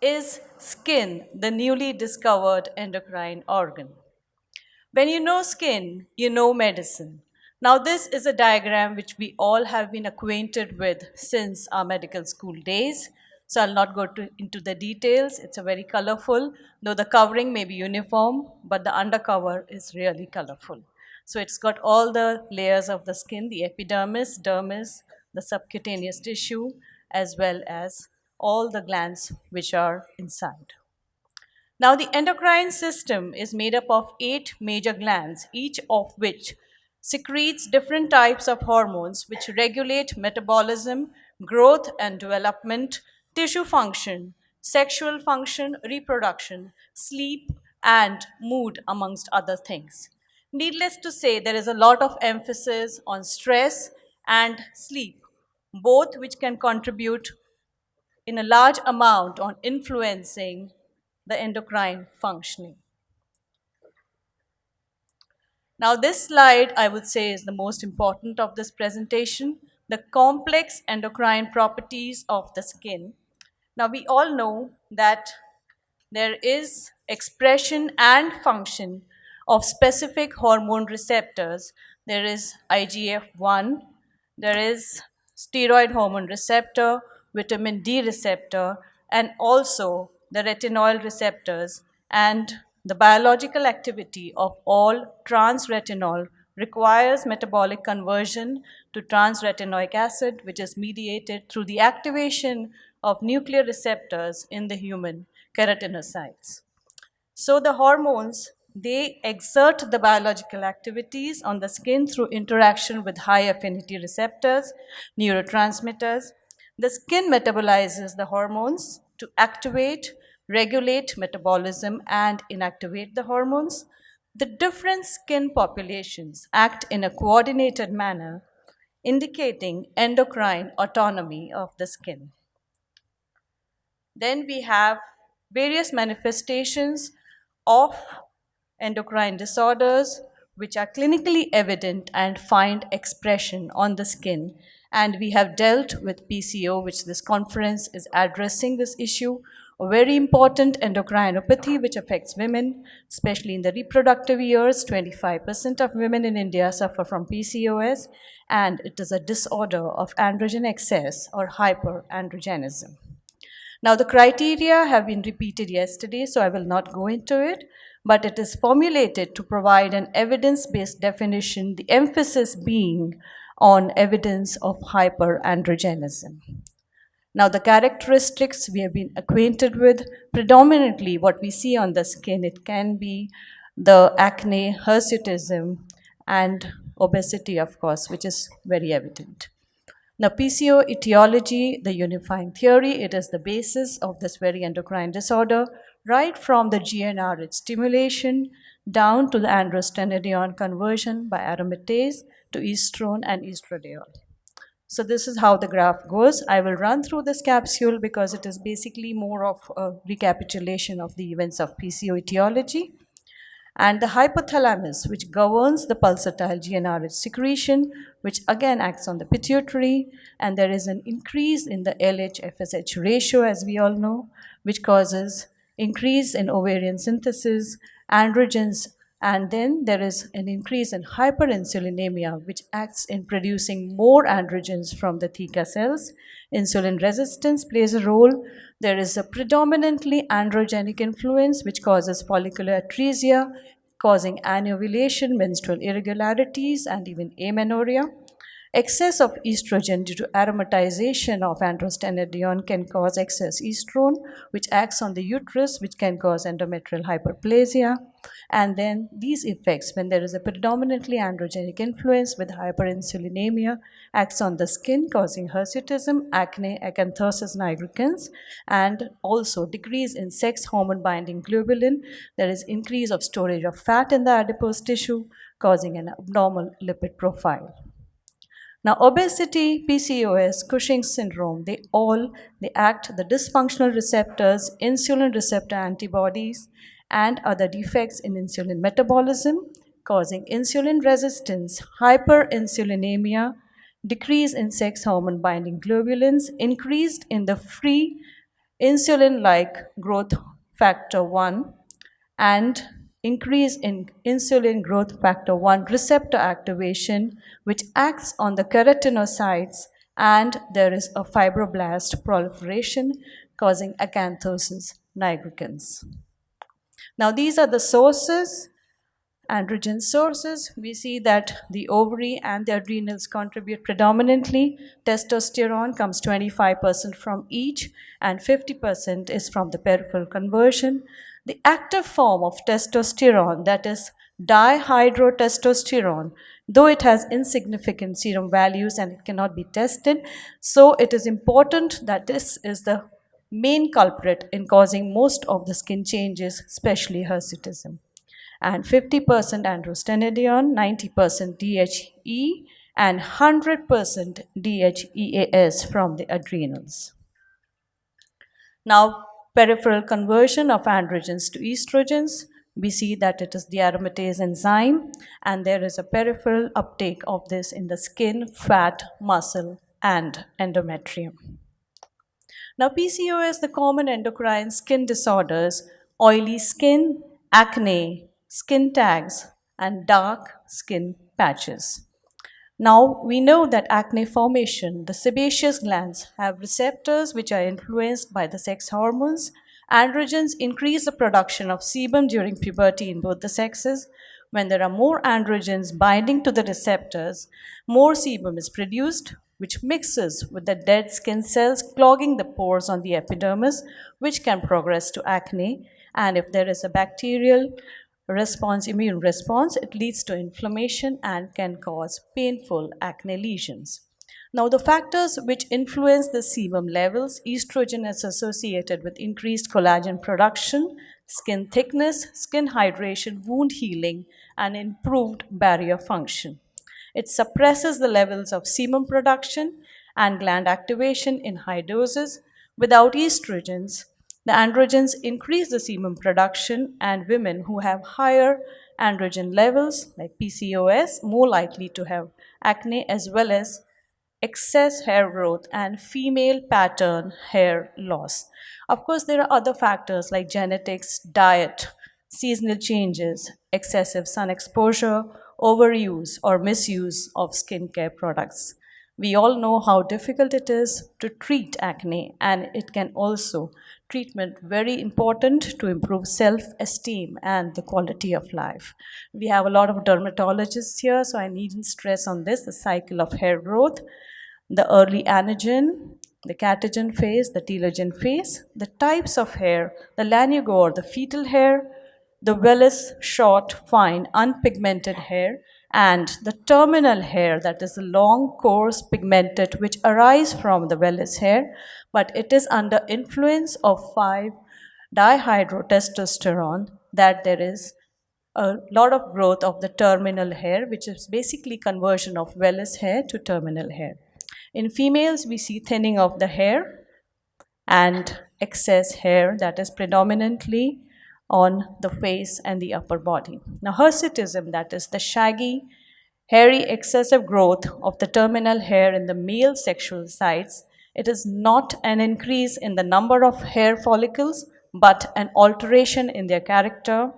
Is skin the newly discovered endocrine organ? When you know skin, you know medicine. Now, this is a diagram which we all have been acquainted with since our medical school days. So, I'll not into the details. It's a very colorful, though the covering may be uniform, but the undercover is really colorful. So, it's got all the layers of the skin, the epidermis, dermis, the subcutaneous tissue, as well as all the glands which are inside. Now, the endocrine system is made up of 8 major glands, each of which secretes different types of hormones which regulate metabolism, growth and development, tissue function, sexual function, reproduction, sleep, and mood, amongst other things. Needless to say, there is a lot of emphasis on stress and sleep, both which can contribute in a large amount on influencing the endocrine functioning. Now, this slide I would say is the most important of this presentation, the complex endocrine properties of the skin. Now, we all know that there is expression and function of specific hormone receptors. There is IGF-1, there is steroid hormone receptor, vitamin D receptor, and also the retinoid receptors. And the biological activity of all transretinol requires metabolic conversion to transretinoic acid, which is mediated through the activation of nuclear receptors in the human keratinocytes. So the hormones, they exert the biological activities on the skin through interaction with high affinity receptors, neurotransmitters. The skin metabolizes the hormones to activate, regulate metabolism, and inactivate the hormones. The different skin populations act in a coordinated manner, indicating endocrine autonomy of the skin. Then we have various manifestations of endocrine disorders which are clinically evident and find expression on the skin. And we have dealt with PCO, which this conference is addressing this issue, a very important endocrinopathy which affects women, especially in the reproductive years. 25% of women in India suffer from PCOS, and it is a disorder of androgen excess or hyperandrogenism. Now, the criteria have been repeated yesterday, so I will not go into it, but it is formulated to provide an evidence-based definition, the emphasis being on evidence of hyperandrogenism. Now, the characteristics we have been acquainted with, predominantly what we see on the skin, it can be the acne, hirsutism, and obesity, of course, which is very evident. Now, PCO etiology, the unifying theory, it is the basis of this very endocrine disorder, right from the GnRH stimulation down to the androstenedione conversion by aromatase to estrone and estradiol. So this is how the graph goes. I will run through this capsule because it is basically more of a recapitulation of the events of PCO etiology. And the hypothalamus, which governs the pulsatile GnRH secretion, which again acts on the pituitary, and there is an increase in the LH-FSH ratio, as we all know, which causes increase in ovarian synthesis, androgens, and then there is an increase in hyperinsulinemia, which acts in producing more androgens from the theca cells. Insulin resistance plays a role. There is a predominantly androgenic influence, which causes follicular atresia, causing anovulation, menstrual irregularities, and even amenorrhea. Excess of estrogen due to aromatization of androstenedione can cause excess estrone, which acts on the uterus, which can cause endometrial hyperplasia. And then these effects, when there is a predominantly androgenic influence with hyperinsulinemia, acts on the skin, causing hirsutism, acne, acanthosis nigricans, and also decrease in sex hormone binding globulin. There is increase of storage of fat in the adipose tissue, causing an abnormal lipid profile. Now, obesity, PCOS, Cushing's syndrome, they act the dysfunctional receptors, insulin receptor antibodies, and other defects in insulin metabolism, causing insulin resistance, hyperinsulinemia, decrease in sex hormone binding globulins, increased in the free insulin-like growth factor 1, and increase in insulin growth factor 1 receptor activation, which acts on the keratinocytes, and there is a fibroblast proliferation causing acanthosis nigricans. Now, these are the sources, androgen sources. We see that the ovary and the adrenals contribute predominantly. Testosterone comes 25% from each, and 50% is from the peripheral conversion. The active form of testosterone, that is dihydrotestosterone, though it has insignificant serum values and it cannot be tested, so it is important that this is the main culprit in causing most of the skin changes, especially hirsutism. And 50% androstenedione, 90% DHE, and 100% DHEAS from the adrenals. Now, peripheral conversion of androgens to estrogens, we see that it is the aromatase enzyme, and there is a peripheral uptake of this in the skin, fat, muscle, and endometrium. Now, PCOS, the common endocrine skin disorders, oily skin, acne, skin tags, and dark skin patches. Now, we know that acne formation, the sebaceous glands have receptors which are influenced by the sex hormones. Androgens increase the production of sebum during puberty in both the sexes. When there are more androgens binding to the receptors, more sebum is produced, which mixes with the dead skin cells, clogging the pores on the epidermis, which can progress to acne. And if there is a bacterial response, immune response, it leads to inflammation and can cause painful acne lesions. Now, the factors which influence the sebum levels, estrogen is associated with increased collagen production, skin thickness, skin hydration, wound healing, and improved barrier function. It suppresses the levels of sebum production and gland activation in high doses. Without estrogens, the androgens increase the sebum production, and women who have higher androgen levels, like PCOS, more likely to have acne as well as excess hair growth and female pattern hair loss. Of course, there are other factors like genetics, diet, seasonal changes, excessive sun exposure, overuse or misuse of skincare products. We all know how difficult it is to treat acne, and it can also treatment very important to improve self-esteem and the quality of life. We have a lot of dermatologists here, so I needn't stress on this, the cycle of hair growth, the early anagen, the catagen phase, the telogen phase, the types of hair, the lanugo or the fetal hair, the vellus, short, fine, unpigmented hair, and the terminal hair, that is the long, coarse, pigmented, which arise from the vellus hair, but it is under influence of 5-dihydrotestosterone that there is a lot of growth of the terminal hair, which is basically conversion of vellus hair to terminal hair. In females, we see thinning of the hair and excess hair that is predominantly on the face and the upper body. Now, hirsutism, that is the shaggy, hairy, excessive growth of the terminal hair in the male sexual sites. It is not an increase in the number of hair follicles, but an alteration in their character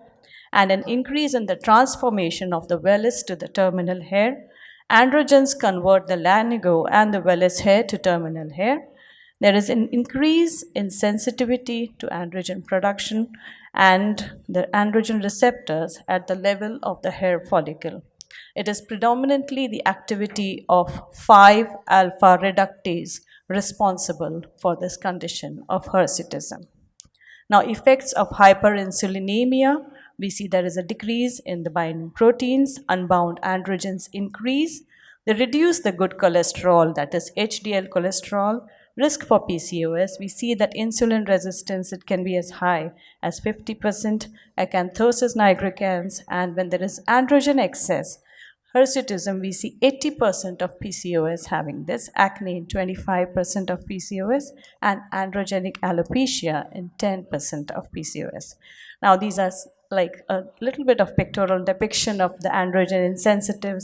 and an increase in the transformation of the vellus to the terminal hair. Androgens convert the lanugo and the vellus hair to terminal hair. There is an increase in sensitivity to androgen production and the androgen receptors at the level of the hair follicle. It is predominantly the activity of 5-alpha reductase responsible for this condition of hirsutism. Now, effects of hyperinsulinemia, we see there is a decrease in the binding proteins, unbound androgens increase, they reduce the good cholesterol, that is HDL cholesterol. Risk for PCOS, we see that insulin resistance, it can be as high as 50%, acanthosis nigricans, and when there is androgen excess, hirsutism, we see 80% of PCOS having this, acne in 25% of PCOS, and androgenic alopecia in 10% of PCOS. Now, these are like a little bit of pictorial depiction of the androgen in sensitive,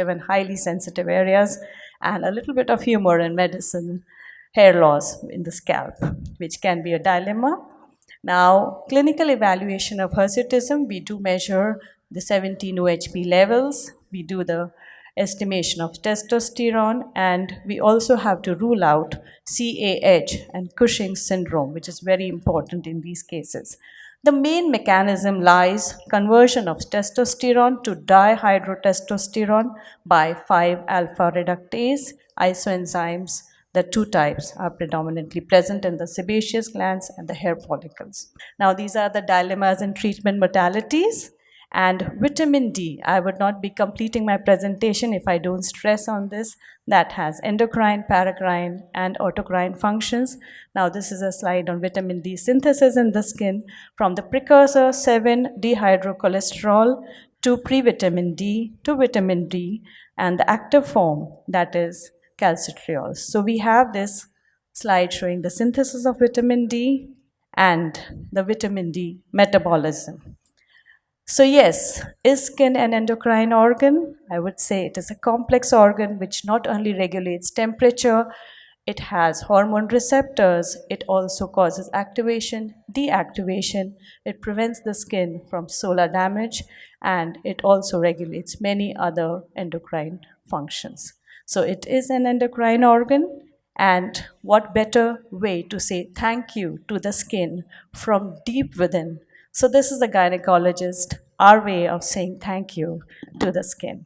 and highly sensitive areas, and a little bit of humor in medicine hair loss in the scalp, which can be a dilemma. Now, clinical evaluation of hirsutism, we do measure the 17 OHP levels, we do the estimation of testosterone, and we also have to rule out CAH and Cushing's syndrome, which is very important in these cases. The main mechanism lies conversion of testosterone to dihydrotestosterone by 5-alpha reductase isoenzymes. The two types are predominantly present in the sebaceous glands and the hair follicles. Now, these are the dilemmas and treatment modalities. And vitamin D, I would not be completing my presentation if I don't stress on this. That has endocrine, paracrine, and autocrine functions. Now, this is a slide on vitamin D synthesis in the skin from the precursor 7-dehydrocholesterol to pre-vitamin D to vitamin D and the active form, that is calcitriol. So we have this slide showing the synthesis of vitamin D and the vitamin D metabolism. So yes, is skin an endocrine organ? I would say it is a complex organ which not only regulates temperature, it has hormone receptors, it also causes activation, deactivation, it prevents the skin from solar damage, and it also regulates many other endocrine functions. So it is an endocrine organ, and what better way to say thank you to the skin from deep within. So this is the gynecologist, our way of saying thank you to the skin.